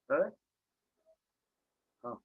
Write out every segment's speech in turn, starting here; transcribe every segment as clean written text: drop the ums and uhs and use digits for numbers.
है? हाँ।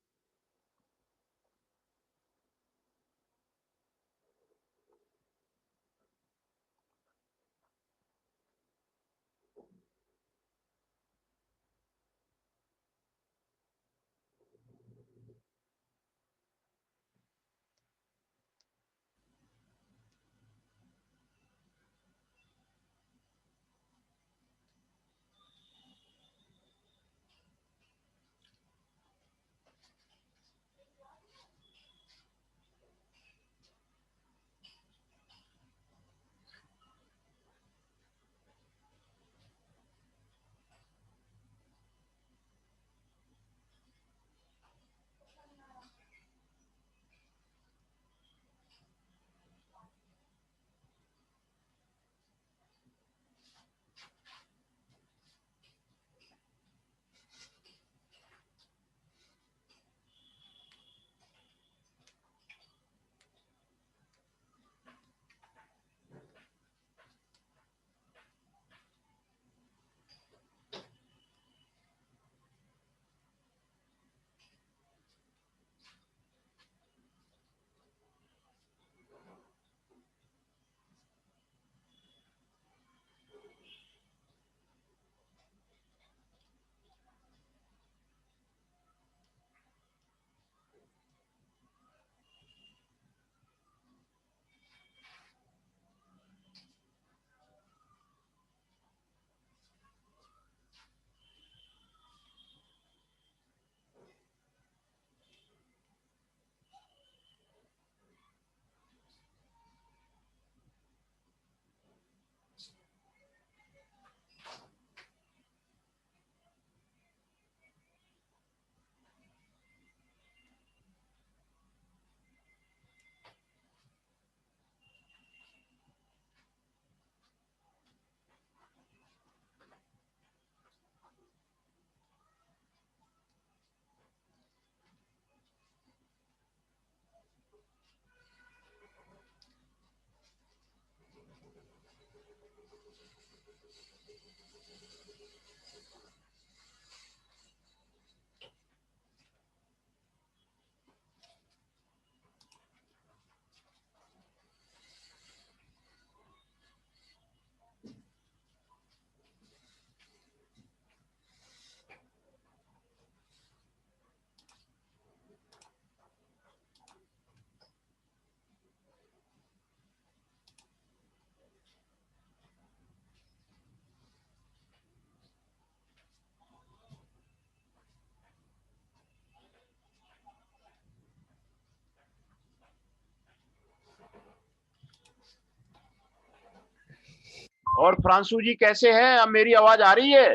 और फ्रांसू जी कैसे हैं? अब मेरी आवाज आ रही है?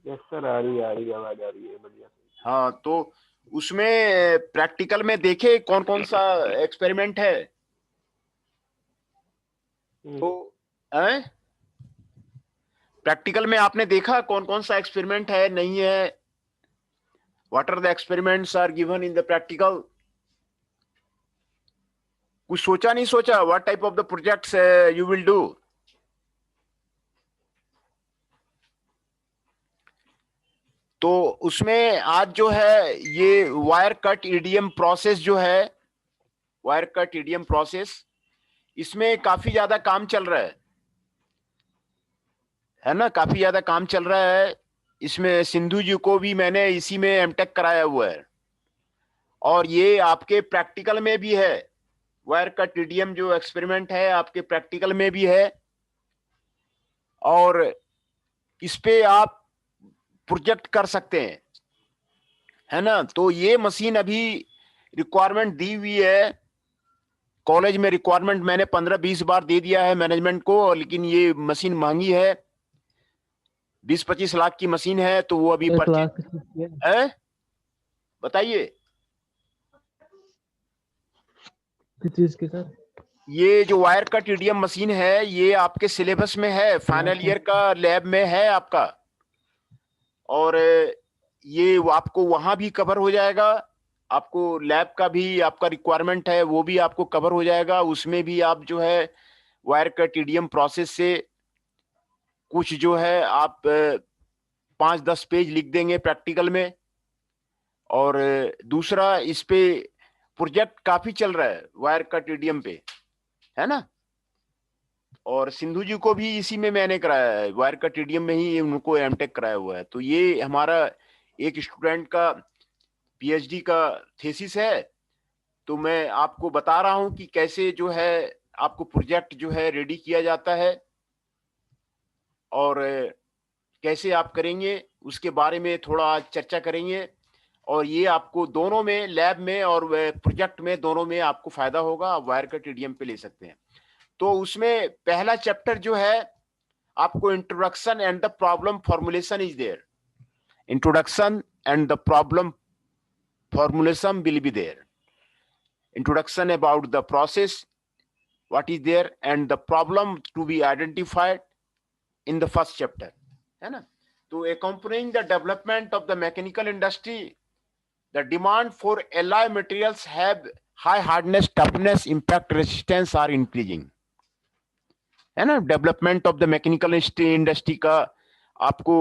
यस सर, आ रही है, आवाज आ रही है, बढ़िया। हाँ, तो उसमें प्रैक्टिकल में देखे कौन कौन सा एक्सपेरिमेंट है? तो प्रैक्टिकल में आपने देखा कौन कौन सा एक्सपेरिमेंट है, नहीं है? What are the experiments are given in the practical? कुछ सोचा नहीं सोचा? What type of the projects you will do? तो उसमें आज जो है ये वायर कट ईडीएम प्रोसेस जो है, वायर कट ईडीएम प्रोसेस, इसमें काफी ज्यादा काम चल रहा है ना? काफी ज्यादा काम चल रहा है इसमें। सिंधु जी को भी मैंने इसी में एमटेक कराया हुआ है, और ये आपके प्रैक्टिकल में भी है। वायर कट ईडीएम जो एक्सपेरिमेंट है आपके प्रैक्टिकल में भी है, और इस पे आप प्रोजेक्ट कर सकते हैं, है ना? तो ये मशीन अभी रिक्वायरमेंट दी हुई है कॉलेज में। रिक्वायरमेंट मैंने 15-20 बार दे दिया है मैनेजमेंट को, लेकिन ये मशीन महंगी है, 20-25 लाख की मशीन है, तो वो अभी परचेज है। बताइए। किस चीज के सर? ये जो वायर कट ईडीएम मशीन है ये आपके सिलेबस में है, फाइनल ईयर का लैब में है आपका, और ये आपको वहां भी कवर हो जाएगा। आपको लैब का भी आपका रिक्वायरमेंट है, वो भी आपको कवर हो जाएगा। उसमें भी आप जो है वायर कट ईडीएम प्रोसेस से कुछ जो है आप 5-10 पेज लिख देंगे प्रैक्टिकल में। और दूसरा, इस पे प्रोजेक्ट काफी चल रहा है वायर कट ईडीएम पे, है ना। और सिंधु जी को भी इसी में मैंने कराया है, वायर कट ईडीएम में ही उनको एमटेक कराया हुआ है। तो ये हमारा एक स्टूडेंट का पीएचडी का थीसिस है। तो मैं आपको बता रहा हूं कि कैसे जो है आपको प्रोजेक्ट जो है रेडी किया जाता है और कैसे आप करेंगे उसके बारे में थोड़ा चर्चा करेंगे। और ये आपको दोनों में, लैब में और प्रोजेक्ट में, दोनों में आपको फायदा होगा। आप वायर कट ईडीएम पे ले सकते हैं। तो उसमें पहला चैप्टर जो है आपको introduction and the problem formulation is there. Introduction and the problem formulation will be there. Introduction about the process, what is there, and the problem to be identified in the first chapter, है ना। तो accompanying the development of the mechanical industry, the demand for alloy materials have high hardness, toughness, impact resistance are increasing, है ना। Development of the mechanical industry का आपको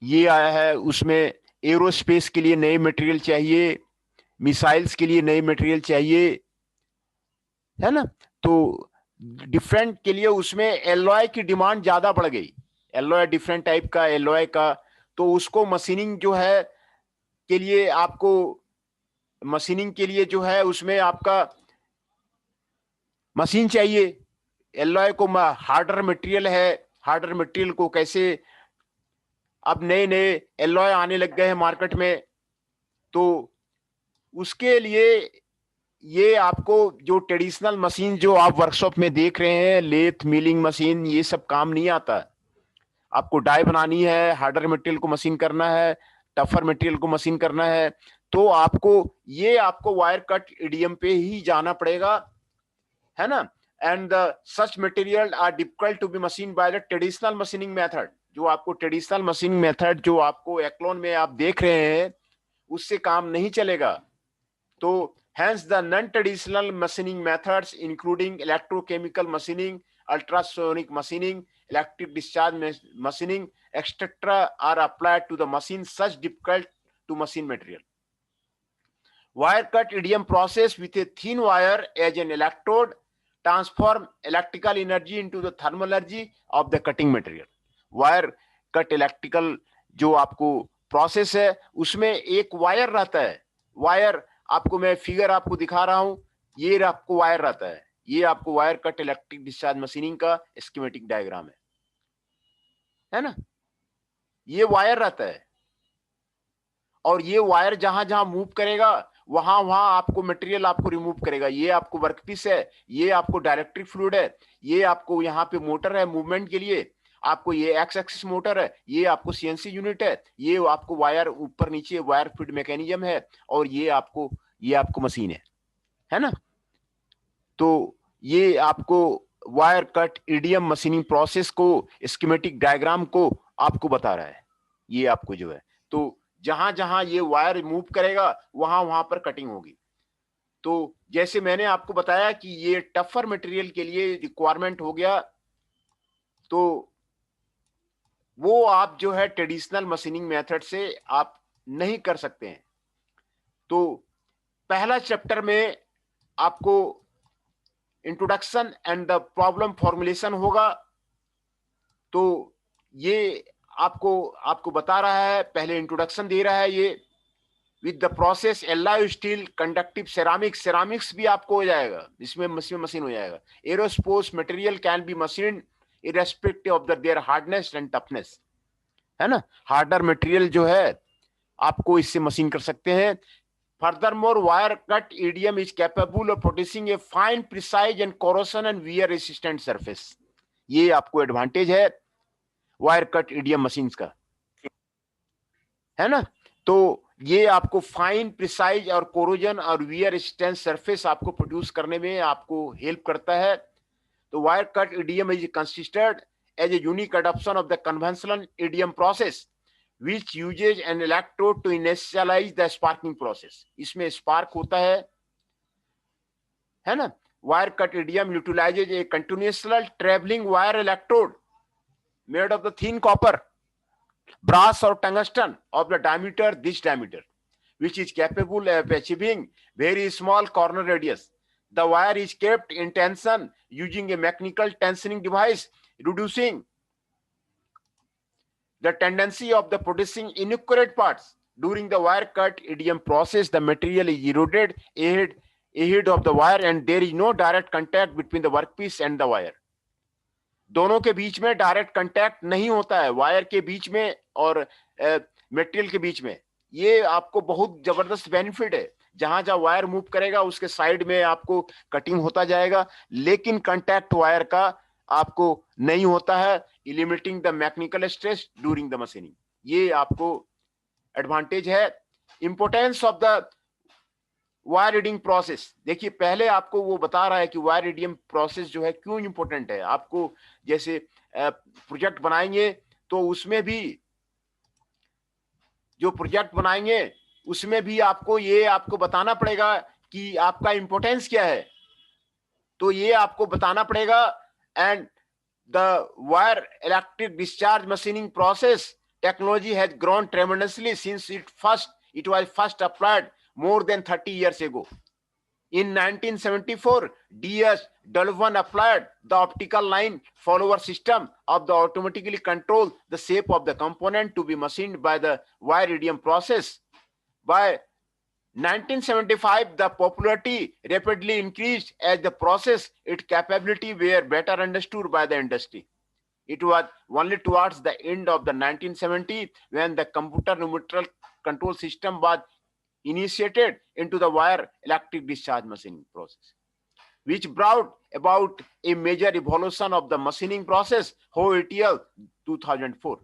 ये आया है, उसमें एरोस्पेस के लिए नए मटेरियल चाहिए, मिसाइल्स के लिए नए मटेरियल चाहिए, है ना। तो डिफरेंट के लिए उसमें एलॉय की डिमांड ज्यादा बढ़ गई। एलॉय, डिफरेंट टाइप का एलॉय का, तो उसको मशीनिंग जो है के लिए, आपको मशीनिंग के लिए जो है उसमें आपका मशीन चाहिए। एलॉय को हार्डर मटेरियल है, हार्डर मटेरियल को कैसे, अब नए नए एलॉय आने लग गए हैं मार्केट में। तो उसके लिए ये आपको जो ट्रेडिशनल मशीन जो आप वर्कशॉप में देख रहे हैं, लेथ, मिलिंग मशीन, ये सब काम नहीं आता। आपको डाई बनानी है, हार्डर मटेरियल को मशीन करना है, टफर मटेरियल को मशीन करना है, तो आपको वायर कट ईडीएम पे ही जाना पड़ेगा, है ना। And such material are difficult to be machine by the traditional machining method. जो आपको ट्रेडिशनल मशीनिंग मेथड जो आपको एक्लोन में आप देख रहे हैं, उससे काम नहीं चलेगा। तो hence the non-traditional machining methods including electrochemical machining, ultrasonic machining, electric discharge machining, etc. are applied to the machine such difficult to machine material. Wire cut EDM process with a thin wire as an electrode transform electrical energy into the thermal energy of the cutting material. Wire cut electrical जो आपको process है, उसमें एक wire रहता है। Wire आपको मैं figure आपको दिखा रहा हूं, ये आपको वायर रहता है। ये आपको wire cut electric discharge machining का स्कीमेटिक डायग्राम है ना। ये वायर रहता है और ये वायर जहां जहां मूव करेगा वहां वहां आपको मटेरियल आपको रिमूव करेगा। ये आपको वर्कपीस है, ये आपको डायरेक्ट्रिक फ्लूइड है, ये आपको यहाँ पे मोटर है मूवमेंट के लिए, आपको ये एक्स एक्सिस मोटर है, ये आपको सीएनसी यूनिट है, ये आपको वायर ऊपर नीचे वायर फीड मैकेनिज्म है, और ये आपको मशीन है ना। तो ये आपको wire cut EDM machining process को, स्कीमेटिक डायग्राम को आपको बता रहा है। ये आपको जो है, तो जहां जहां ये वायर मूव करेगा वहां वहां पर कटिंग होगी। तो जैसे मैंने आपको बताया कि ये टफर मटेरियल के लिए रिक्वायरमेंट हो गया, तो वो आप जो है ट्रेडिशनल मशीनिंग मेथड से आप नहीं कर सकते हैं। तो पहला चैप्टर में आपको introduction and the problem formulation होगा। तो ये आपको बता रहा है, पहले इंट्रोडक्शन दे रहा है ये, with the process alloy steel conductive ceramics भी आपको हो जाएगा, इसमें मशीन हो जाएगा। Aerospace material can be machine irrespective of their hardness and toughness, है ना। हार्डर मटेरियल जो है आपको इससे मशीन कर सकते हैं। Furthermore, wire cut EDM is capable of producing a fine, precise and corrosion and wear resistant surface. ये आपको एडवांटेज है वायर कट EDM मशीन्स का, है ना। तो ये आपको फाइन, प्रिसाइज और कोरोजन और वियर रेजिस्टेंस सरफेस आपको प्रोड्यूस करने में आपको हेल्प करता है। तो wire cut EDM is considered as a unique adoption of the conventional EDM process which uses an electrode to initialize the sparking process. इसमें स्पार्क होता है ना। wire cut idiom utilizes a continuous traveling wire electrode made of the thin copper, brass or tungsten of the this diameter, which is capable of achieving very small corner radius. The wire is kept in tension using a mechanical tensioning device, reducing the tendency of the producing inaccurate parts. During the wire cut idiom process, the material is eroded ahead of the wire and there is no direct contact between the workpiece and the wire. दोनों के बीच में direct contact नहीं होता है, wire के बीच में और material के बीच में. ये आपको बहुत जबरदस्त बेनिफिट है. जहां जहां वायर मूव करेगा उसके साइड में आपको कटिंग होता जाएगा, लेकिन कांटेक्ट वायर का आपको नहीं होता है, eliminating the mechanical stress during the machining. ये आपको एडवांटेज है. Importance of the wire reading process. देखिए पहले आपको वो बता रहा है कि वायर रीडिंग प्रोसेस जो है क्यों इंपॉर्टेंट है. आपको जैसे प्रोजेक्ट बनाएंगे तो उसमें भी जो प्रोजेक्ट बनाएंगे उसमें भी आपको ये आपको बताना पड़ेगा कि आपका इंपॉर्टेंस क्या है. तो ये आपको बताना पड़ेगा. And the wire electric discharge machining process technology has grown tremendously since it was first applied more than 30 years ago. In 1974, DS Dulvan applied the optical line follower system of the automatically control the shape of the component to be machined by the wire idiom process. By 1975, the popularity rapidly increased as the process, its capability were better understood by the industry. It was only towards the end of the 1970s when the computer numerical control system was initiated into the wire electric discharge machining process, which brought about a major evolution of the machining process, HOETL 2004.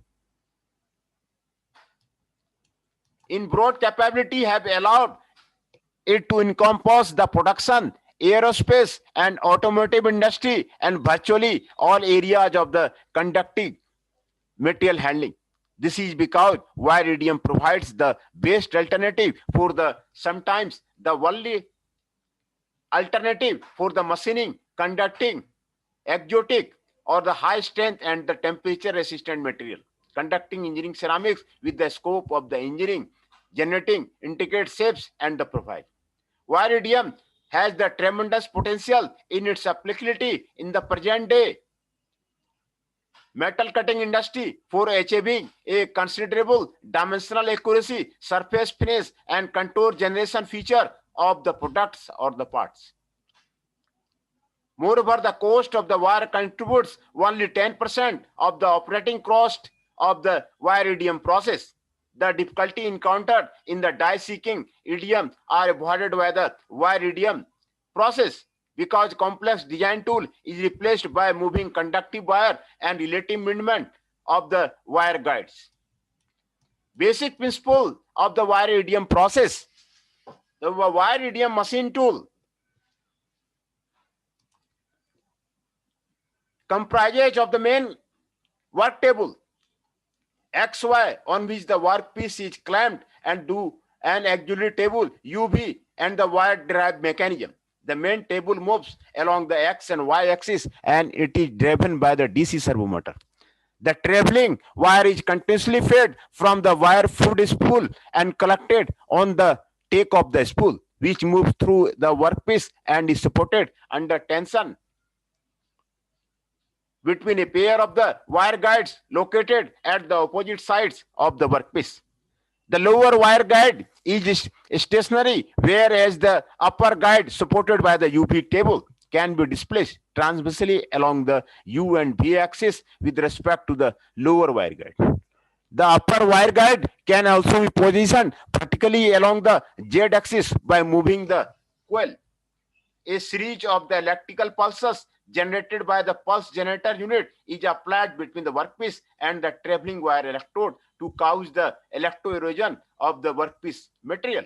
In broad capability have allowed it to encompass the production, aerospace and automotive industry and virtually all areas of the conducting material handling. This is because wire idiom provides the best alternative for the sometimes the only alternative for the machining, conducting, exotic or the high strength and the temperature resistant material. Conducting engineering ceramics with the scope of the engineering, generating intricate shapes and the profile. Wire idiom has the tremendous potential in its applicability in the present day metal cutting industry for achieving a considerable dimensional accuracy, surface finish and contour generation feature of the products or the parts. Moreover, the cost of the wire contributes only 10% of the operating cost of the wire idiom process. The difficulty encountered in the die seeking idiom are avoided by the wire idiom process, because complex design tool is replaced by moving conductive wire and relative movement of the wire guides. Basic principle of the wire idiom process. The wire idiom machine tool comprises of the main work table XY on which the workpiece is clamped and do an auxiliary table UV and the wire drive mechanism. The main table moves along the X and Y axis and it is driven by the DC servo motor. The traveling wire is continuously fed from the wire fluid spool and collected on the take of the spool, which moves through the workpiece and is supported under tension between a pair of the wire guides located at the opposite sides of the workpiece. The lower wire guide is stationary, whereas the upper guide supported by the UV table can be displaced transversely along the U and V axis with respect to the lower wire guide. The upper wire guide can also be positioned vertically along the Z axis by moving the coil. A series of the electrical pulses generated by the pulse generator unit is applied between the workpiece and the traveling wire electrode to cause the electroerosion of the workpiece material.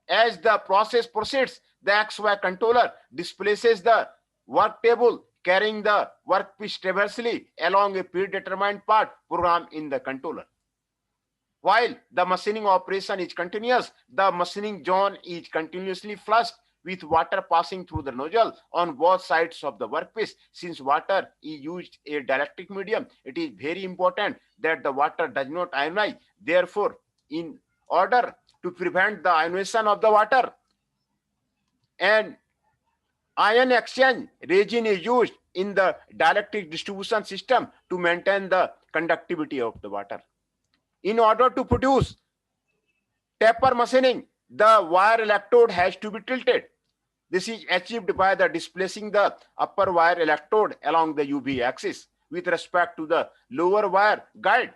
As the process proceeds, the XY controller displaces the work table carrying the workpiece traversely along a predetermined path programmed in the controller. While the machining operation is continuous, the machining zone is continuously flushed with water passing through the nozzle on both sides of the workpiece. Since water is used a dielectric medium, it is very important that the water does not ionize. Therefore, in order to prevent the ionization of the water and ion exchange, resin is used in the dielectric distribution system to maintain the conductivity of the water. In order to produce taper machining, the wire electrode has to be tilted. This is achieved by the displacing the upper wire electrode along the UV axis with respect to the lower wire guide.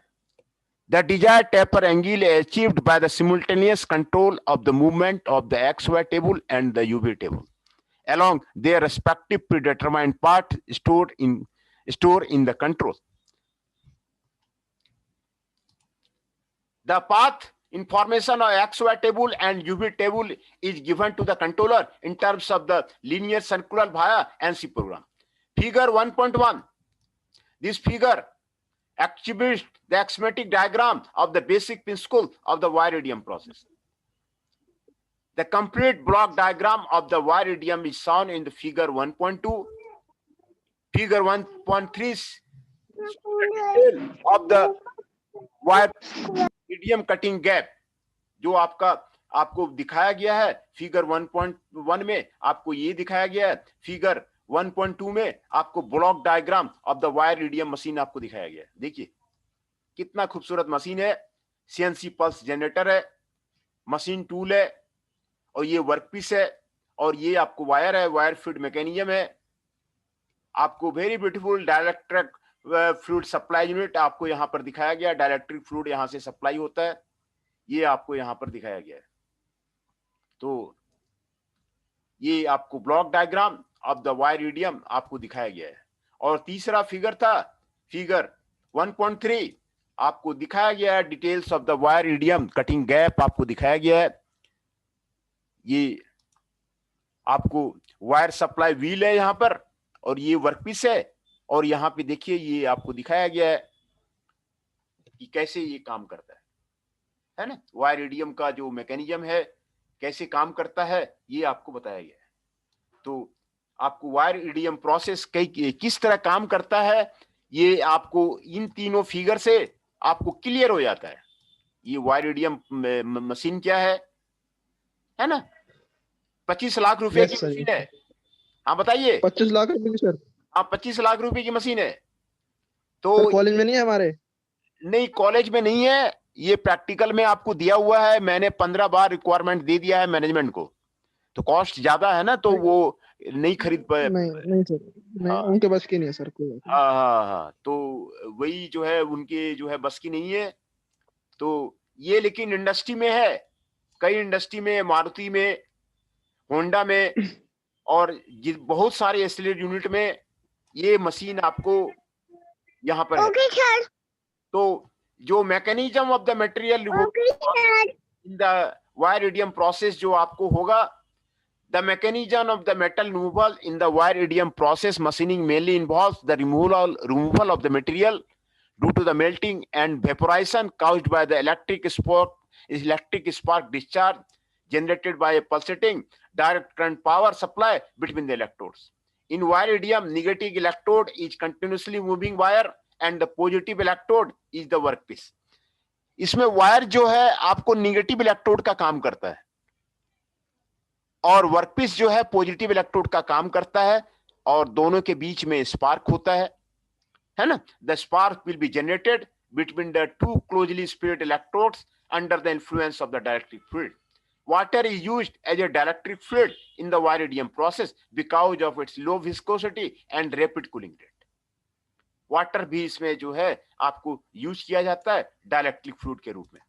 The desired taper angle is achieved by the simultaneous control of the movement of the XY table and the UV table along their respective predetermined path stored in the control. The path information of XY table and UV table is given to the controller in terms of the linear circular via ANSI program. Figure 1.1. This figure exhibits the schematic diagram of the basic principle of the wire EDM process. The complete block diagram of the wire EDM is shown in the figure 1.2. Figure 1.3 is the detail of the wire EDM cutting gap, जो आपको दिखाया गया है figure 1.1 में आपको ये दिखाया गया है, फिगर 1.2 में आपको block diagram of the wire EDM machine आपको दिखाया गया है। देखिए कितना खूबसूरत मशीन है, CNC पल्स जनरेटर है, मशीन टूल है और ये वर्कपीस है और ये आपको वायर है, वायर फीड मैकेनिज्म है। आपको very beautiful dielectric fluid supply unit आपको यहाँ पर दिखाया गया, डाइलेक्ट्रिक फ्लूइड यहाँ से सप्लाई होता है, ये आपको यहाँ पर दिखाया गया है। तो ये आपको block diagram of the wire EDM आपको दिखाया गया है। और तीसरा फिगर था फिगर 1.3, आपको दिखाया गया है details of the wire EDM cutting gap आपको दिखाया गया है। ये आपको वायर सप्लाई व्हील है यहाँ पर और ये वर्कपीस है और यहाँ पे देखिए ये आपको दिखाया गया है कि कैसे ये काम करता है ना, वायर EDM का जो मैकेनिज्म है कैसे काम करता है ये आपको बताया गया है। तो आपको वायर EDM प्रोसेस किस तरह काम करता है ये आपको इन तीनों फिगर से आपको क्लियर हो जाता है। ये वायर EDM मशीन क्या है ना, 25 लाख रुपए की मशीन है। हाँ बताइए। 25 लाख रुपए की सर? हाँ 25 लाख रुपए की मशीन है। तो कॉलेज में नहीं है हमारे? नहीं कॉलेज में नहीं है, ये प्रैक्टिकल में आपको दिया हुआ है। मैंने 15 बार रिक्वायरमेंट दे दिया है मैनेजमेंट को, तो कॉस्ट ज्यादा है ना तो वो नहीं खरीद पाए। नहीं सर, नहीं उनके बस की नहीं है सर कोई। हाँ, तो वही जो है उनके जो है बस की नहीं है। तो ये लेकिन इंडस्ट्री में है, कई इंडस्ट्री में, मारुति में, होंडा में और बहुत सारे एसएलएड यूनिट में ये मशीन आपको यहाँ पर है। तो जो mechanism of the material in the wire EDM process जो आपको होगा, the mechanism of the metal removal in the wire EDM process machining mainly involves the removal of the material due to the melting and vaporization caused by the electric spark discharge generated by a pulsating direct current power supply between the electrodes. In wire EDM, negative electrode is continuously moving wire and the positive electrode is the workpiece. इसमें wire जो है आपको negative electrode का काम करता है और workpiece जो है पॉजिटिव इलेक्ट्रोड का काम करता है और दोनों के बीच में स्पार्क होता है ना। The spark will be generated between the two closely spaced electrodes under the influence of the dielectric fluid. Water is used as a dielectric fluid in the wire EDM process because of its low viscosity and rapid cooling rate. Water भी इसमें जो है आपको use किया जाता है dielectric fluid के रूप में।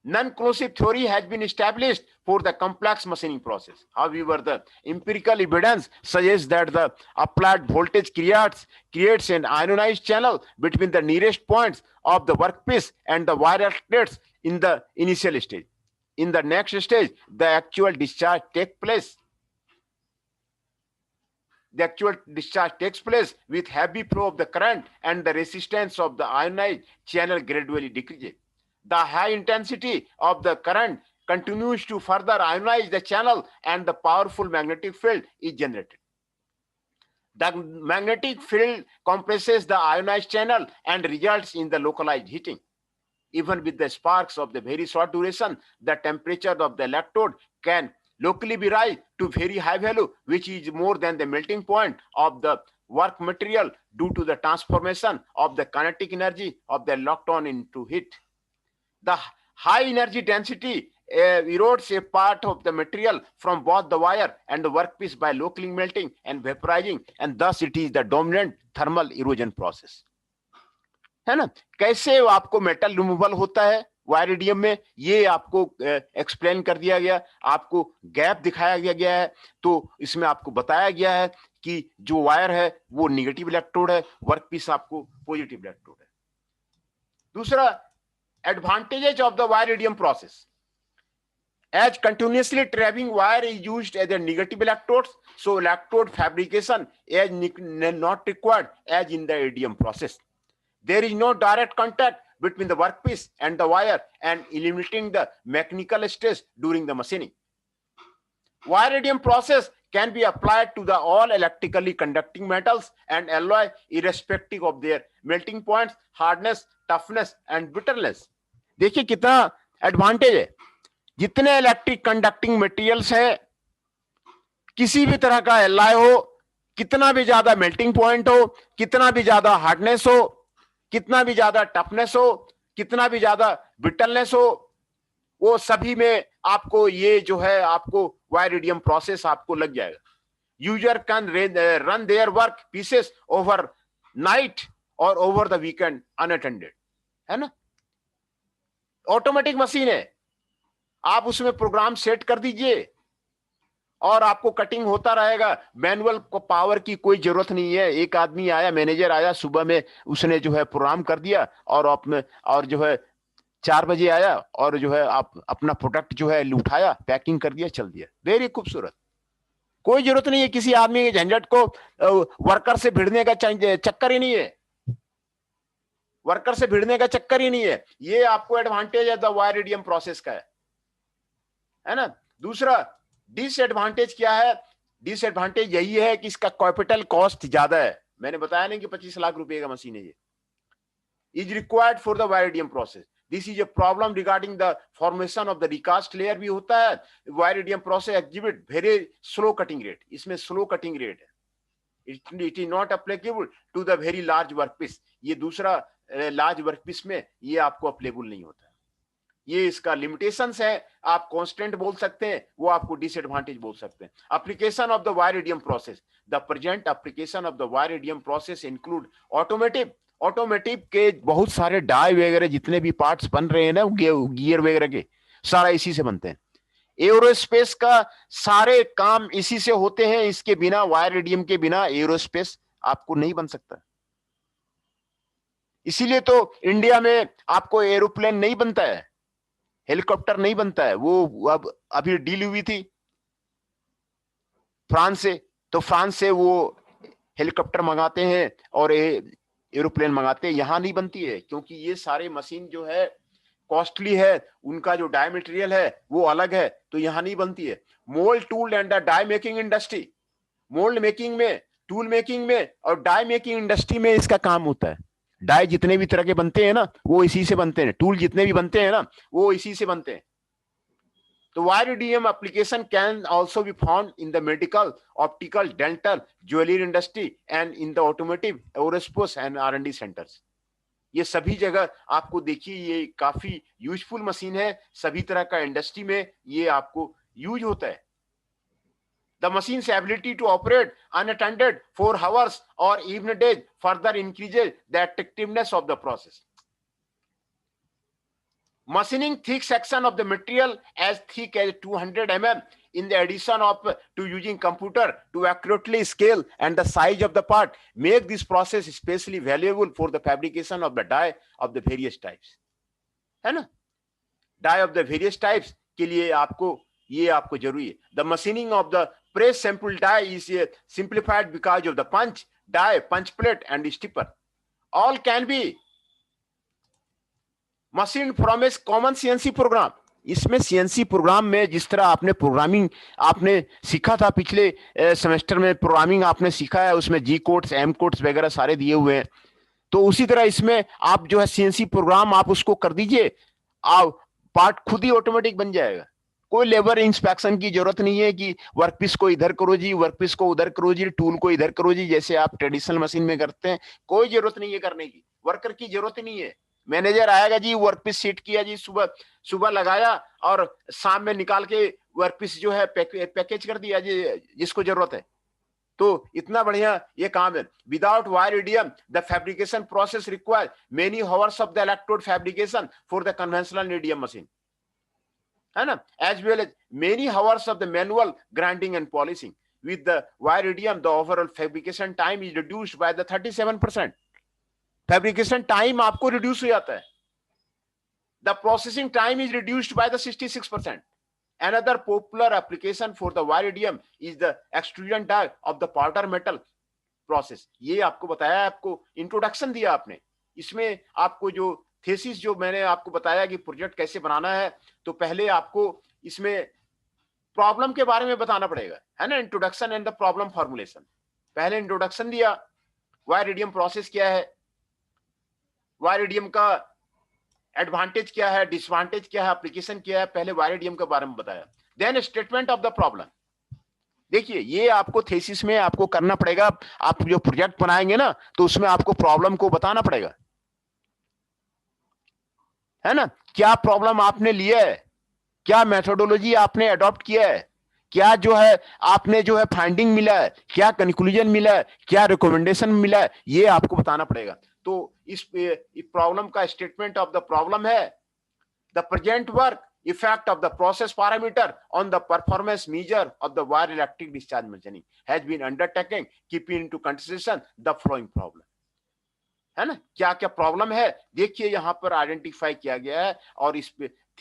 Non-conclusive theory has been established for the complex machining process. However, the empirical evidence suggests that the applied voltage creates an ionized channel between the nearest points of the workpiece and the wire outlets in the initial stage. In the next stage, the actual discharge takes place. The actual discharge takes place with heavy flow of the current and the resistance of the ionized channel gradually decreases. The high intensity of the current continues to further ionize the channel and the powerful magnetic field is generated. The magnetic field compresses the ionized channel and results in the localized heating. Even with the sparks of the very short duration, the temperature of the electrode can locally be rise to very high value, which is more than the melting point of the work material due to the transformation of the kinetic energy of the electron into heat. The high energy density erodes a part of the material from both the wire and the workpiece by locally melting and vaporizing, and thus it is the dominant thermal erosion process. है ना? कैसे आपको metal removal होता है वायरिडियम में, ये आपको explain कर दिया गया, आपको गैप दिखाया गया है। तो इसमें आपको बताया गया है कि जो वायर है वो निगेटिव इलेक्ट्रोड है, वर्कपीस आपको पॉजिटिव इलेक्ट्रोड है। दूसरा, advantages of the wire-iridium process. As continuously traveling wire is used as a negative electrodes, so electrode fabrication is not required as in the iridium process. There is no direct contact between the workpiece and the wire and eliminating the mechanical stress during the machining. Wire-iridium process can be applied to the all electrically conducting metals and alloy irrespective of their melting points, hardness, toughness and brittleness. देखिए कितना advantage है। जितने electric conducting materials है, किसी भी तरह का alloy हो, कितना भी ज्यादा मेल्टिंग पॉइंट हो, कितना भी ज्यादा हार्डनेस हो, कितना भी ज्यादा टफनेस हो, कितना भी ज्यादा ब्रिटलनेस हो, वो सभी में आपको ये जो है आपको वायरिडियम प्रोसेस आपको लग जाएगा। User can run their work pieces over night और ओवर द वीकेंड अनअटेंडेड, है ना? ऑटोमेटिक मशीन है, आप उसमें प्रोग्राम सेट कर दीजिए और आपको कटिंग होता रहेगा। मैनुअल को पावर की कोई जरूरत नहीं है। एक आदमी आया, मैनेजर आया सुबह में, उसने जो है प्रोग्राम कर दिया और जो है 4 बजे आया और जो है आप अपना प्रोडक्ट जो है उठाया, पैकिंग कर दिया, चल दिया। वेरी खूबसूरत। कोई जरूरत नहीं है किसी आदमी के झंझट को, वर्कर से भिड़ने का चक्कर ही नहीं है, वर्कर से भिड़ने का चक्कर ही नहीं है। ये आपको एडवांटेज है द वायरिडियम प्रोसेस का, है ना? दूसरा डिसएडवांटेज क्या है? डिसएडवांटेज यही है कि इसका कैपिटल कॉस्ट ज्यादा है। मैंने बताया नहीं कि 25 लाख रुपए का मशीन है ये। Is required for the wire EDM process. This is a problem regarding the formation of the recast layer भी होता है। Wire EDM process exhibit very slow cutting rate. इसमें स्लो कटिंग रेट है। It is not applicable to the very large workpiece. ये दूसरा large workpiece में ये आपको अप्लीकेबल नहीं होता। ये इसका लिमिटेशंस है। आप कांस्टेंट बोल सकते हैं, वो आपको डिसएडवांटेज बोल सकते हैं। Application of the wire EDM process. The present application of the wire EDM process include automotive. Automotive के बहुत सारे डाई वगैरह जितने भी पार्ट्स बन रहे हैं ना, गियर वगैरह के, सारा इसी से बनते हैं। एरोस्पेस का सारे काम इसी से होते हैं। इसके बिना, वायरिडियम के बिना एरोस्पेस आपको नहीं बन सकता। इसीलिए तो इंडिया में आपको एरोप्लेन नहीं बनता है, हेलीकॉप्टर नहीं बनता है। वो अब अभी डील हुई थी फ्रांस से, तो फ्रांस से वो हेलीकॉप्टर मंगाते हैं और एरोप्लेन मंगाते हैं। यहां नहीं बनती है क्योंकि ये सारे मशीन जो है कॉस्टली है, उनका जो डाई मटेरियल है वो अलग है, तो यहां नहीं बनती है। Mould, tool and the die making industry. Mould making में, टूल मेकिंग में और डाई मेकिंग इंडस्ट्री में इसका काम होता है। डाई जितने भी तरह के बनते हैं ना, वो इसी से बनते हैं। टूल जितने भी बनते हैं ना, वो इसी से बनते हैं। तो wire EDM application can also be found in the medical, optical, dental, jewellery industry and in the automotive, aerospace and R&D centres. ये सभी जगह आपको देखिए, ये काफी यूजफुल मशीन है। सभी तरह का इंडस्ट्री में ये आपको यूज होता है। The machine's ability to operate unattended for hours or even days further increases the attractiveness of the process. Machining thick section of the material as thick as 200 mm in the addition to using computer to accurately scale and the size of the part make this process especially valuable for the fabrication of the die of the various types. है ना? Die of the various types के लिए आपको जरूरी है। The machining of the press sample die is simplified because of the punch, die, punch plate and stipper. All can be machined from a common CNC program. इसमें CNC programme में जिस तरह आपने प्रोग्रामिंग आपने सीखा था पिछले सेमेस्टर में, प्रोग्रामिंग आपने सीखा है, उसमें जी कोड्स एम कोड्स वगैरह सारे दिए हुए हैं, तो उसी तरह इसमें आप जो है सीएनसी प्रोग्राम आप उसको कर दीजिए, आप पार्ट खुद ही ऑटोमेटिक बन जाएगा। कोई लेबर इंस्पेक्शन की जरूरत नहीं है कि वर्कपीस को इधर करो जी, वर्कपीस को उधर करो जी, टूल को इधर करो जी, जैसे आप ट्रेडिशनल मशीन में करते हैं। कोई जरूरत नहीं है करने की, वर्कर की जरूरत ही नहीं है। मैनेजर आएगा जी, वर्कपीस सेट किया जी, सुबह सुबह लगाया और शाम में निकाल के वर्कपीस जो है पैकेज कर दिया जी जिसको जरूरत है। तो इतना बढ़िया ये काम है। Without wire EDM the fabrication process require many hours of the electrode fabrication for the conventional EDM machine, है ना, as well as many hours of the manual grinding and polishing. With the wire EDM the overall fabrication time is reduced by the 37%। Fabrication time आपको reduce हो जाता है। The processing time is reduced by the 66%। Another popular application for the wire EDM is the extrusion die of the powder metal process। ये आपको बताया, आपको introduction दिया आपने, इसमें आपको जो थेसिस जो मैंने आपको बताया कि प्रोजेक्ट कैसे बनाना है, तो पहले आपको इसमें प्रॉब्लम के बारे में बताना पड़ेगा, है ना, introduction and the problem formulation. पहले इंट्रोडक्शन दिया, वायर EDM प्रोसेस क्या है, वायर EDM का एडवांटेज क्या है, डिसवांटेज क्या है, एप्लीकेशन क्या है, पहले वायर EDM के बारे में बताया। Then statement of the problem. देखिए ये आपको थेसिस में आपको करना पड़ेगा, आप जो प्रोजेक्ट बनाएंगे ना तो उसमें आपको प्रॉब्लम को बताना पड़ेगा, है ना, क्या प्रॉब्लम आपने लिया है, क्या मेथोडोलॉजी आपने अडॉप्ट किया है, क्या जो है आपने जो है फाइंडिंग मिला है, क्या कंक्लूजन मिला है, क्या रिकमेंडेशन मिला है, ये आपको बताना पड़ेगा। तो इस प्रॉब्लम का स्टेटमेंट ऑफ द प्रॉब्लम है the present work effect of the process parameter on the performance measure of the wire electric discharge machining has been undertaken keeping into consideration the following problem। है ना, क्या क्या problem है देखिए यहाँ पर identify किया गया है, और इस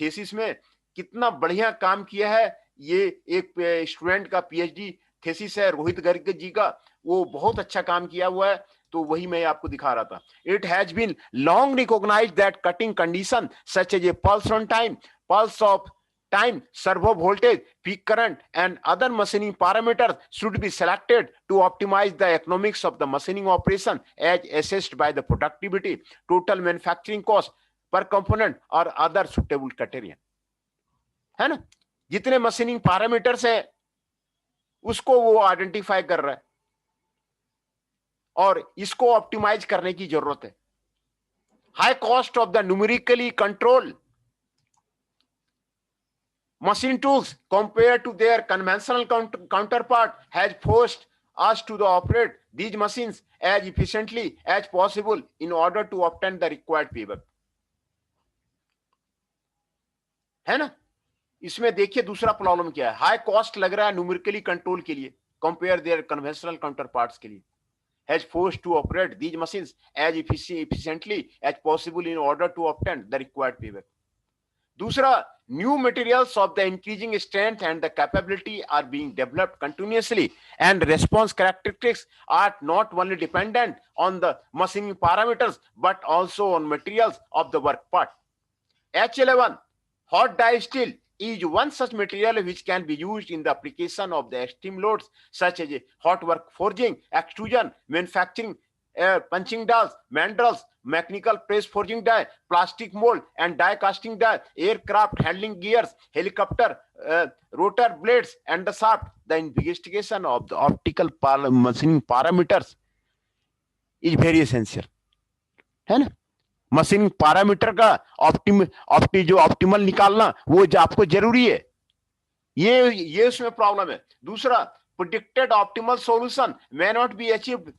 थेसिस में कितना बढ़िया काम किया है। ये एक स्टूडेंट का पीएचडी थेसिस है रोहित गर्ग जी का, वो बहुत अच्छा काम किया हुआ है, तो वही मैं आपको दिखा रहा था। It has been long recognised that cutting condition such as a pulse on time, pulse of time, servo voltage, peak current and other machining parameters should be selected to optimize the economics of the machining operation as assessed by the productivity, total manufacturing cost per component or other suitable criteria। है ना, जितने machining parameters है उसको वो identify कर रहा है और इसको ऑप्टिमाइज करने की जरूरत है। High cost of the numerically control machine tools compared to their conventional counterpart has forced us to operate these machines as efficiently as possible in order to obtain the required payback। है ना, इसमें देखिए दूसरा problem क्या है, high cost लग रहा है न्यूमेरिकली कंट्रोल के लिए कंपेयर देयर कन्वेंशनल काउंटरपार्ट्स के लिए, has forced to operate these machines as efficiently as possible in order to obtain the required payback। दूसरा, new materials of the increasing strength and the capability are being developed continuously and response characteristics are not only dependent on the machining parameters but also on materials of the work part। H11 hot die steel is one such material which can be used in the application of the extreme loads such as hot work forging, extrusion, manufacturing, punching dies, mandrels, mechanical press forging die, plastic mold and die casting die, aircraft handling gears, helicopter rotor blades and the shaft। The investigation of the optical machining parameters is very essential, है ना, machining parameter का optimal निकालना वो आपको जरूरी है, ये उसमें प्रॉब्लम है। दूसरा, predicted optimal solution may not be achieved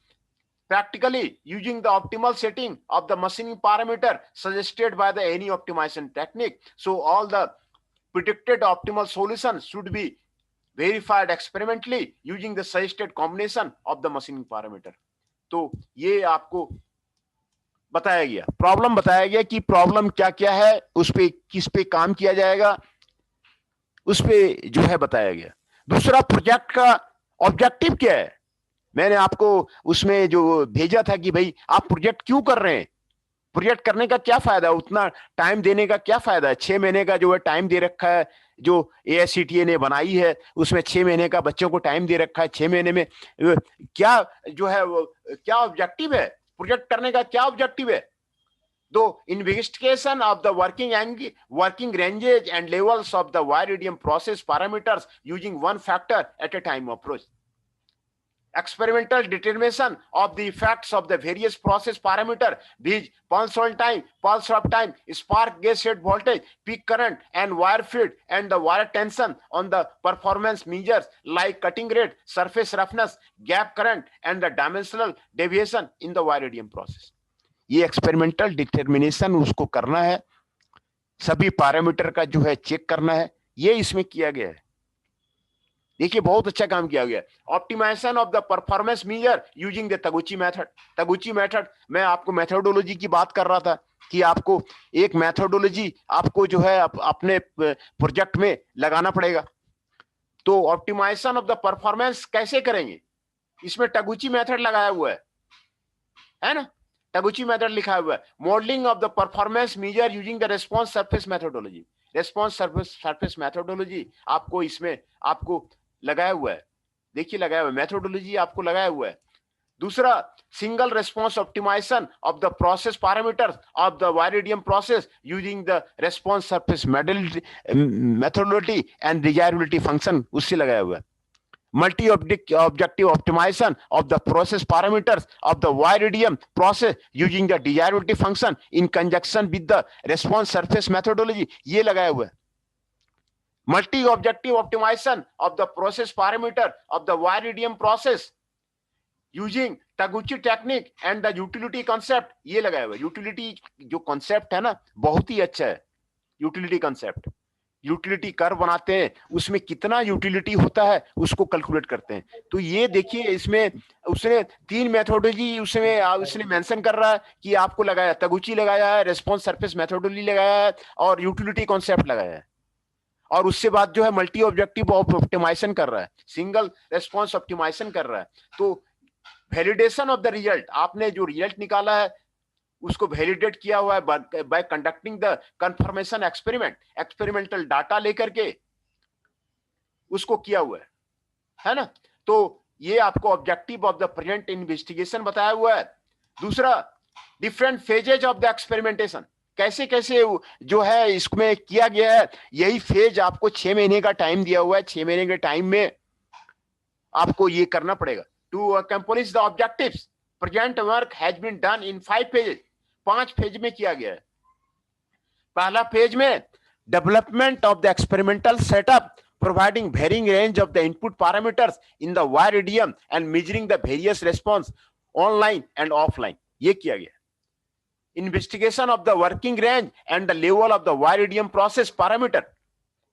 practically using the optimal setting of the machining parameter suggested by the any optimization technique। So all the predicted optimal solutions should be verified experimentally using the suggested combination of the machining parameter। तो ये आपको बताया गया, problem बताया गया कि problem क्या क्या है, उस पे किस पे काम किया जाएगा, उस पे जो है बताया गया। दूसरा, प्रोजेक्ट का ऑब्जेक्टिव क्या है, मैंने आपको उसमें जो भेजा था कि भाई आप प्रोजेक्ट क्यों कर रहे हैं, प्रोजेक्ट करने का क्या फायदा है, उतना टाइम देने का क्या फायदा है। 6 महीने का जो है टाइम दे रखा है, जो AICTE ने बनाई है उसमें 6 महीने का बच्चों को टाइम दे रखा है। 6 महीने में क्या जो है वो क्या ऑब्जेक्टिव है, प्रोजेक्ट करने का क्या ऑब्जेक्टिव है। दो investigation of the working ranges and levels of the iridium process parameters using one factor at a time approach. Experimental determination of the effects of the various process parameter, these pulse hold time, pulse drop time, spark gauge set voltage, peak current and wire feed and the wire tension on the performance measures like cutting rate, surface roughness, gap current and the dimensional deviation in the iridium process. ये experimental determination उसको करना है, सभी parameter का जो है check करना है, ये इसमें किया गया है। देखिए बहुत अच्छा काम किया गया। Optimisation of the performance measure using the Taguchi method. Taguchi method, मैं आपको मेथोडोलॉजी की बात कर रहा था कि आपको एक मेथोडोलॉजी आपको जो है अपने प्रोजेक्ट में लगाना पड़ेगा। तो ऑप्टिमाइजेशन ऑफ द परफॉर्मेंस कैसे करेंगे, इसमें तगुची मेथड लगाया हुआ है ना, तगुची मेथड लिखा हुआ है। Modelling of the performance measure using the response surface methodology. Response surface methodology आपको इसमें आपको लगाया हुआ है, देखिए लगाया हुआ है, मेथोडोलॉजी आपको लगाया हुआ है। दूसरा, single response optimisation of the process parameters of the iridium process using the response surface methodology and desirability function, उससे लगाया हुआ है। Multi objective optimisation of the process parameters of the iridium process using the desirability function in conjunction with the response surface methodology, ये लगाया हुआ है। Multi objective optimisation of the process parameter of the iridium process using Taguchi technique and the utility concept, ये लगाया हुआ है। Utility जो concept है ना, बहुत ही अच्छा है यूटिलिटी कॉन्सेप्ट। यूटिलिटी कर्व बनाते हैं, उसमें कितना यूटिलिटी होता है उसको कैलकुलेट करते हैं। तो ये देखिए इसमें उसने 3 मेथोडोलॉजी उसने मेंशन कर रहा है कि आपको लगाया, तगुची लगाया है, रेस्पॉन्स सरफेस मेथोडोलॉजी लगाया है और यूटिलिटी कॉन्सेप्ट लगाया है। और उससे बाद जो है मल्टी ऑब्जेक्टिव ऑप्टिमाइजेशन कर रहा है, सिंगल रेस्पॉन्स ऑप्टिमाइजेशन कर रहा है। तो वैलिडेशन ऑफ द रिजल्ट, आपने जो रिजल्ट निकाला है उसको वैलिडेट किया हुआ है bye conducting the confirmation experiment. Experimental data लेकर के उसको किया हुआ है ना। तो ये आपको objective of the present investigation बताया हुआ है। दूसरा, different phases of the experimentation, कैसे कैसे जो है इसमें किया गया है। यही फेज आपको 6 महीने का टाइम दिया हुआ है, 6 महीने के टाइम में आपको ये करना पड़ेगा। To accomplish the objectives present work has been done in 5 phases, 5 phase में किया गया है। पहला फेज में development of the experimental setup providing varying range of the input parameters in the iridium and measuring the various response online and offline, ये किया गया। Investigation of the working range and the level of the iridium process parameter,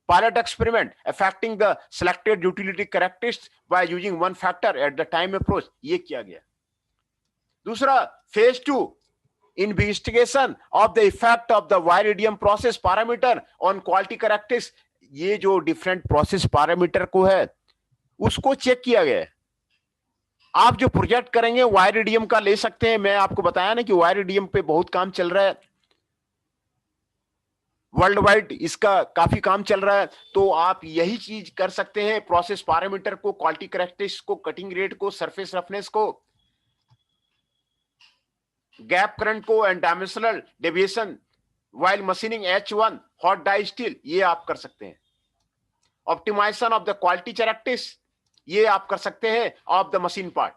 pilot experiment affecting the selected utility characteristics by using one factor at the time approach, ये किया गया। दूसरा, phase 2 investigation of the effect of the iridium process parameter on quality characteristics, ये जो different process parameter को है उसको check किया गया है। आप जो प्रोजेक्ट करेंगे iridium का ले सकते हैं। मैं आपको बताया ना कि iridium पे बहुत काम चल रहा है, वर्ल्ड वाइड इसका काफी काम चल रहा है। तो आप यही चीज कर सकते हैं, प्रोसेस पैरामीटर को, क्वालिटी कैरेक्टरिस्टिक्स को, कटिंग रेट को, सरफेस रफनेस को, गैप करंट को and dimensional deviation while machining H1 hot die steel, ये आप कर सकते हैं। Optimisation of the quality characteristics, ये आप कर सकते हैं of the machine part.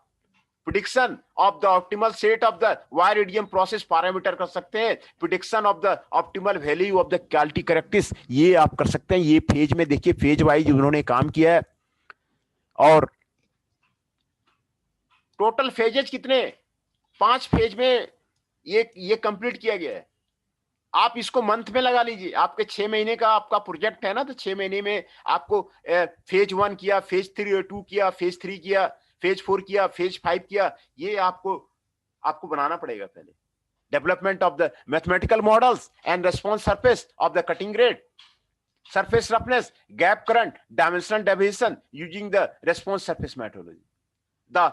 Prediction of the optimal set of the iridium process parameter कर सकते हैं। Prediction of the optimal value of the quality characteristics, ये आप कर सकते हैं। ये फेज में देखिए, फेज वाइज उन्होंने काम किया है। और टोटल फेजेज कितने, 5 फेज में ये कंप्लीट किया गया है। आप इसको मंथ में लगा लीजिए, आपके 6 महीने का आपका प्रोजेक्ट है ना, तो 6 महीने में आपको फेज 1 किया, फेज 2 किया, फेज 3 किया, फेज 4 किया, फेज 5 किया, ये आपको बनाना पड़ेगा पहले। Development of the mathematical models and response surface of the cutting rate, surface roughness, gap current, dimensional deviation using the response surface methodology. The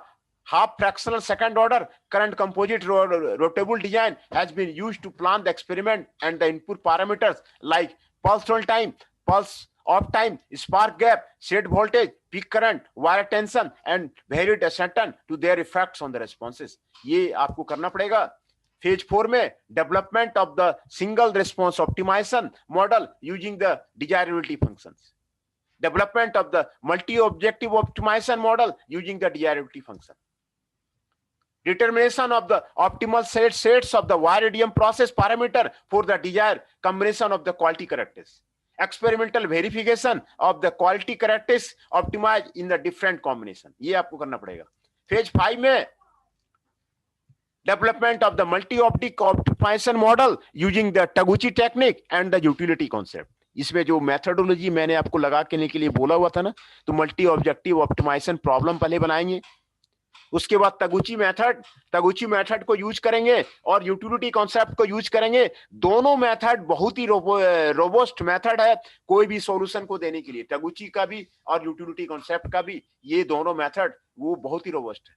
half fractional second order current composite rotable design has been used to plan the experiment, and the input parameters like pulse hold time, pulse off time, spark gap, shade voltage, peak current, wire tension and varied ascertain to their effects on the responses. ये आपको करना पड़ेगा. Phase 4 में development of the single response optimization model using the desirability functions. Development of the multi-objective optimization model using the desirability function. Determination of the optimal sets of the wire EDM process parameter for the desired combination of the quality characteristics. Experimental verification of the quality characteristics optimized in the different combination. ये आपको करना पड़ेगा. Phase 5 में development of the multi-optic optimization model using the Taguchi technique and the utility concept. इसमें जो methodology मैंने आपको लगा के लिए बोला हुआ था ना, तो मल्टी ऑब्जेक्टिव ऑप्टिमाइजेशन प्रॉब्लम पहले बनाएंगे, उसके बाद तगुची मेथड को यूज करेंगे और यूटिलिटी कॉन्सेप्ट को यूज करेंगे. दोनों मेथड बहुत ही रोबस्ट मेथड है कोई भी सॉल्यूशन को देने के लिए, तगुची का भी और यूटिलिटी कॉन्सेप्ट का भी. ये दोनों मेथड वो बहुत ही रोबस्ट है.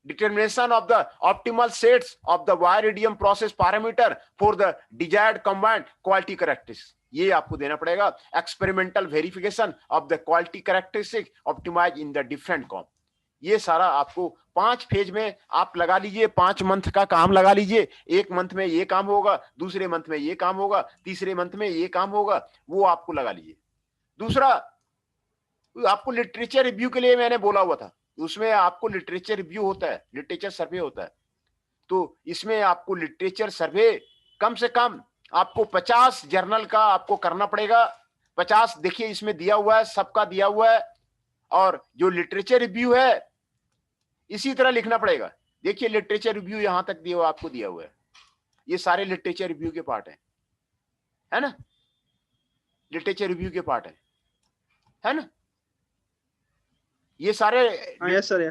Determination of the optimal sets of the wire EDM process parameter for the desired combined quality characteristics. ये आपको देना पड़ेगा. Experimental verification of the quality characteristics optimized in the different comp. ये सारा आपको 5 फेज में आप लगा लीजिए. 5 मंथ का काम लगा लीजिए. 1 मंथ में ये काम होगा, दूसरे मंथ में ये काम होगा, तीसरे मंथ में ये काम होगा, वो आपको लगा लीजिए. दूसरा आपको लिटरेचर रिव्यू के लिए मैंने बोला हुआ था, उसमें आपको लिटरेचर रिव्यू होता है, लिटरेचर सर्वे होता है. तो इसमें आपको लिटरेचर सर्वे कम से कम आपको 50 जर्नल का आपको करना पड़ेगा. 50 देखिए इसमें दिया हुआ है, सबका दिया हुआ है. और जो लिटरेचर रिव्यू है इसी तरह लिखना पड़ेगा. देखिए लिटरेचर रिव्यू यहां तक दिया हुआ, आपको दिया हुआ है. ये सारे लिटरेचर रिव्यू के पार्ट है ना, लिटरेचर रिव्यू के पार्ट है ना, ये सारे यस सर.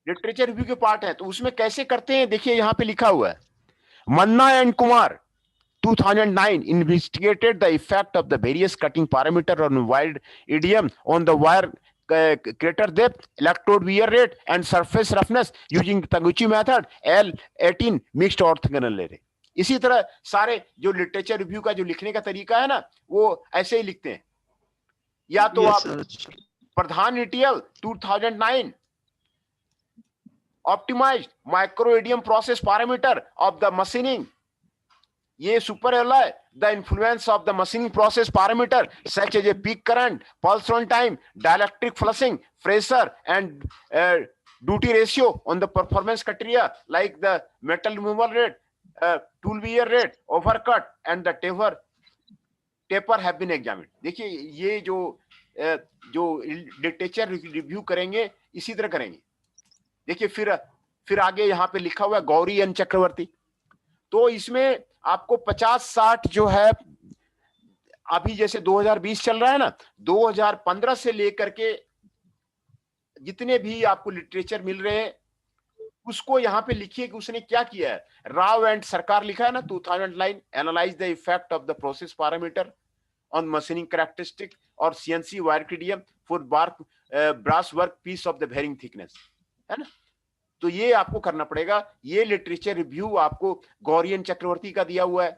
लिटरेचर रिव्यू के पार्ट है. तो उसमें कैसे करते हैं देखिए यहां पे लिखा हुआ है. मन्ना and Kumar 2009 investigated the effect of the various cutting parameter on wire EDM on the wire crater depth, electrode wear rate and surface roughness using Taguchi method L18 mixed orthogonal array. इसी तरह सारे जो लिटरेचर रिव्यू का जो लिखने का तरीका है ना, वो ऐसे ही लिखते हैं. या तो आप प्रधान ETL 2009 optimized micro EDM process parameter of the machining. ये super alloy the influence of the machining process parameter such as a peak current, pulse on time, dielectric flushing, pressure and duty ratio on the performance criteria like the metal removal rate, tool wear rate, overcut and the taper have been examined. देखिए ये जो literature review करेंगे इसी तरह करेंगे. देखिए फिर आगे यहाँ पे लिखा हुआ है गौरी एन चक्रवर्ती. तो इसमें आपको 50-60 जो है अभी जैसे 2020 चल रहा है ना, 2015 से लेकर के जितने भी आपको लिटरेचर मिल रहे हैं उसको यहाँ पे लिखिए कि उसने क्या किया है. राव एंड सरकार लिखा है ना 2009 analyse the effect of the process parameter on machining characteristic और CNC wire EDM for brass work piece of the varying thickness, है ना. तो ये आपको करना पड़ेगा. ये लिटरेचर रिव्यू आपको गौरियन चक्रवर्ती का दिया हुआ है.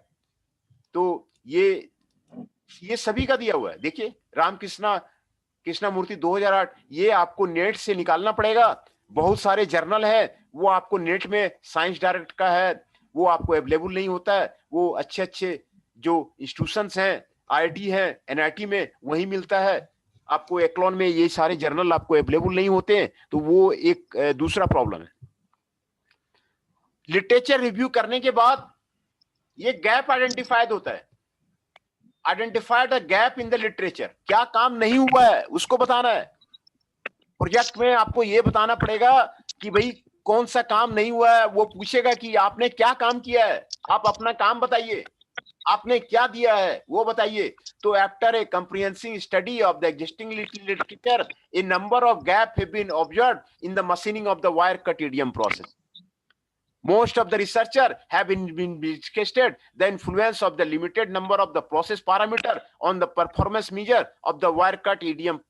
तो ये सभी का दिया हुआ है. देखिए कृष्णमूर्ति 2008, ये आपको नेट से निकालना पड़ेगा. बहुत सारे जर्नल है वो आपको नेट में, साइंस डायरेक्ट का है वो आपको अवेलेबल नहीं होता है. वो अच्छे जो इंस्टीट्यूशंस हैं, IIT है, NIT में वही मिलता है. आपको एक्लॉन में ये सारे जर्नल आपको अवेलेबल नहीं होते हैं. तो वो एक दूसरा प्रॉब्लम है. लिटरेचर रिव्यू करने के बाद ये गैप आइडेंटिफाइड होता है. Identified the gap in the literature. क्या काम नहीं हुआ है उसको बताना है. प्रोजेक्ट में आपको ये बताना पड़ेगा कि भाई कौन सा काम नहीं हुआ है. वो पूछेगा कि आपने क्या काम किया है, आप अपना काम बताइए, आपने क्या दिया है वो बताइए. तो after a comprehensive study of the existing literature, a number of gaps have been observed in the machining of the wire cut EDM process. Most of the researchers have been discussed the influence of the limited number of the process parameter on the performance measure of the wire cut EDM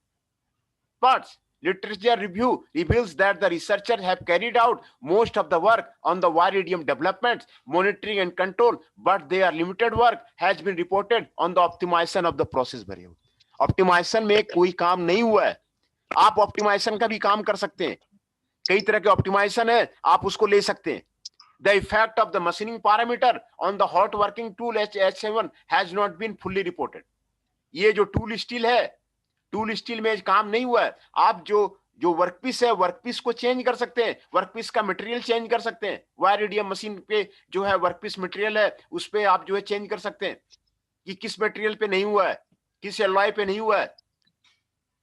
parts. literature review reveals that the researchers have carried out most of the work on the Viridium developments, monitoring and control, but their limited work has been reported on the optimization of the process variable. Optimization में कोई काम नहीं हुआ है. आप optimization का भी काम कर सकते हैं. कई तरह के optimization है, आप उसको ले सकते हैं. The effect of the machining parameter on the hot working tool H7 has not been fully reported. ये जो टूल स्टील है, टूल स्टील में काम नहीं हुआ है. आप जो वर्कपीस है, वर्कपीस को चेंज कर सकते हैं, वर्कपीस का मटेरियल चेंज कर सकते हैं. वायरिडियम मशीन पे जो है वर्कपीस मटेरियल है, उस पे आप जो है चेंज कर सकते हैं कि किस मटेरियल पे नहीं हुआ है, किस एलॉय पे नहीं हुआ है.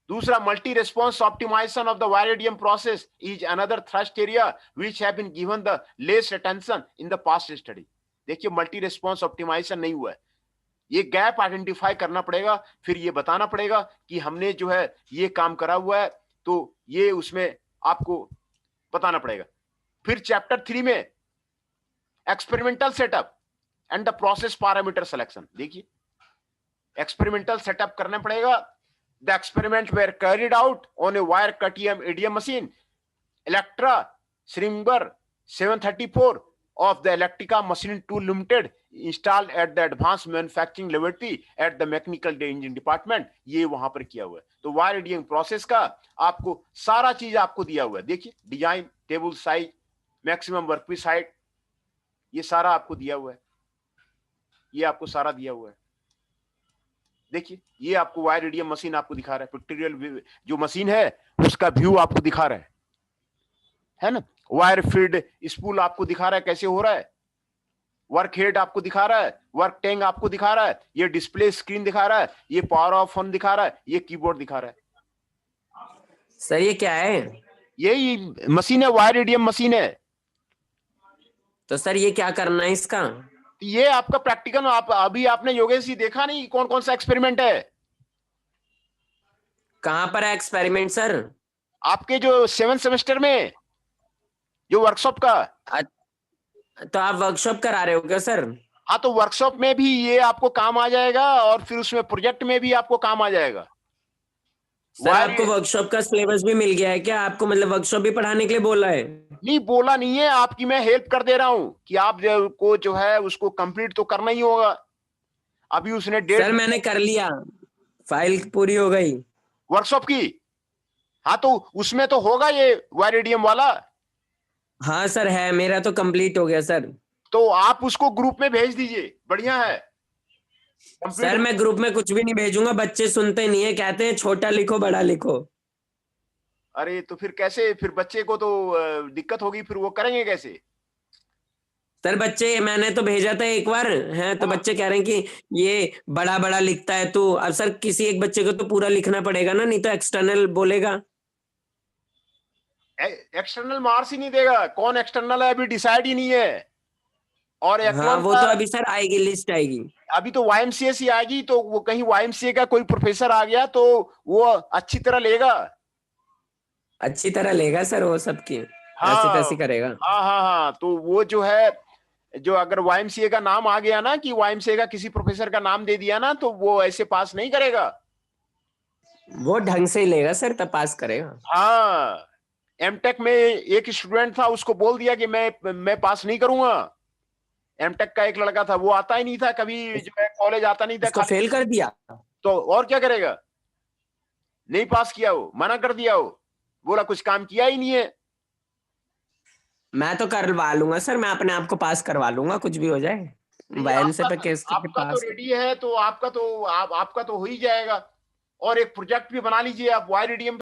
दूसरा, multi response optimisation of the wire EDM process is another thrust area which have been given the less attention in the past study. देखिए, मल्टी रिस्पॉन्स ऑप्टिमाइजेशन नहीं हुआ है. ये गैप आइडेंटिफाई करना पड़ेगा, फिर ये बताना पड़ेगा कि हमने जो है ये काम करा हुआ है, तो ये उसमें आपको बताना पड़ेगा. फिर चैप्टर 3 में experimental setup and the process parameter selection. देखिए, एक्सपेरिमेंटल सेटअप करना पड़ेगा. The experiment were carried out on a wire cut EDM machine Electra Shringer 734 of the Electrica Machine Tool Limited installed at the Advanced Manufacturing Laboratory at the Mechanical Engineering Department. ये वहां पर किया हुआ है. तो वायरिडियम process का आपको सारा चीज आपको दिया हुआ है. देखिए, design, table size, maximum workpiece height, ये सारा आपको दिया हुआ है. ये आपको सारा दिया हुआ है. देखिए, ये आपको वायरिडियम मशीन आपको दिखा रहा है. पिक्टोरियल जो मशीन है उसका व्यू आपको दिखा रहा है ना. वायर फीड स्पूल आपको दिखा रहा है कैसे हो रहा है. वर्क हेड आपको दिखा रहा है, वर्क टैंक आपको दिखा रहा है, ये डिस्प्ले स्क्रीन दिखा रहा है, ये पावर ऑफ ऑन दिखा रहा है, ये कीबोर्ड दिखा रहा है. सर ये क्या है? यही मशीन है, वायरिडियम मशीन है. तो सर ये क्या करना है इसका? ये आपका प्रैक्टिकल. आप अभी आपने योगेश जी देखा नहीं कौन कौन सा एक्सपेरिमेंट है? कहाँ पर है एक्सपेरिमेंट सर? आपके जो 7th सेमेस्टर में जो वर्कशॉप का. तो आप वर्कशॉप करा रहे हो क्या सर? हाँ, तो वर्कशॉप में भी ये आपको काम आ जाएगा और फिर उसमें प्रोजेक्ट में भी आपको काम आ जाएगा. सर आपको वर्कशॉप का सिलेबस भी मिल गया है क्या? आपको मतलब वर्कशॉप भी पढ़ाने के लिए बोला है? नहीं, बोला नहीं है. आपकी मैं हेल्प कर दे रहा हूँ कि आप को जो है उसको कंप्लीट तो करना ही होगा. अभी उसने डेट. सर मैंने कर लिया, फाइल पूरी हो गई वर्कशॉप की. हाँ, तो उसमें तो होगा ये वायरिडियम वाला. हाँ सर है, मेरा तो कंप्लीट हो गया सर. तो आप उसको ग्रुप में भेज दीजिए, बढ़िया है. सर मैं ग्रुप में कुछ भी नहीं भेजूंगा, बच्चे सुनते नहीं है, कहते हैं छोटा लिखो बड़ा लिखो. अरे तो फिर कैसे? फिर बच्चे को तो दिक्कत होगी, फिर वो करेंगे कैसे? सर बच्चे, मैंने तो भेजा था एक बार है, तो बच्चे कह रहे हैं कि ये बड़ा बड़ा लिखता है तू. अब सर किसी एक बच्चे को तो पूरा लिखना पड़ेगा ना, नहीं तो एक्सटर्नल बोलेगा. एक्सटर्नल मार्क्स ही नहीं देगा. कौन एक्सटर्नल है अभी डिसाइड ही नहीं है. और हाँ वो तो अभी सर आएगी, लिस्ट आएगी. अभी तो YMCA से आएगी. तो वो कहीं YMCA का कोई प्रोफेसर आ गया तो वो अच्छी तरह लेगा. अच्छी तरह लेगा सर, वो सबकी हाँ, ऐसी तैसी करेगा. हाँ हाँ हाँ. तो वो जो है, जो अगर YMCA का नाम आ गया ना, कि YMCA का किसी प्रोफेसर का नाम दे दिया ना, तो वो ऐसे पास नहीं करेगा. वो ढंग से ही लेगा सर, तब पास करेगा. हाँ, एमटेक में एक स्टूडेंट था, उसको बोल दिया कि मैं पास नहीं करूंगा. एमटेक का एक लड़का था, वो आता ही नहीं था कभी, जो है कॉलेज आता नहीं था. उसको फेल कर दिया. तो और क्या करेगा? नहीं पास किया, वो मना कर दिया. वो बोला कुछ काम किया ही नहीं है. मैं तो करवा लूंगा सर, मैं अपने आप को पास करवा लूंगा, कुछ भी हो जाए. वायएमसी पे केस करके आपका पास. तो रेडी है, तो आपका तो हो ही जाएगा. और एक प्रोजेक्ट भी बना लीजिए आप वायरिडियम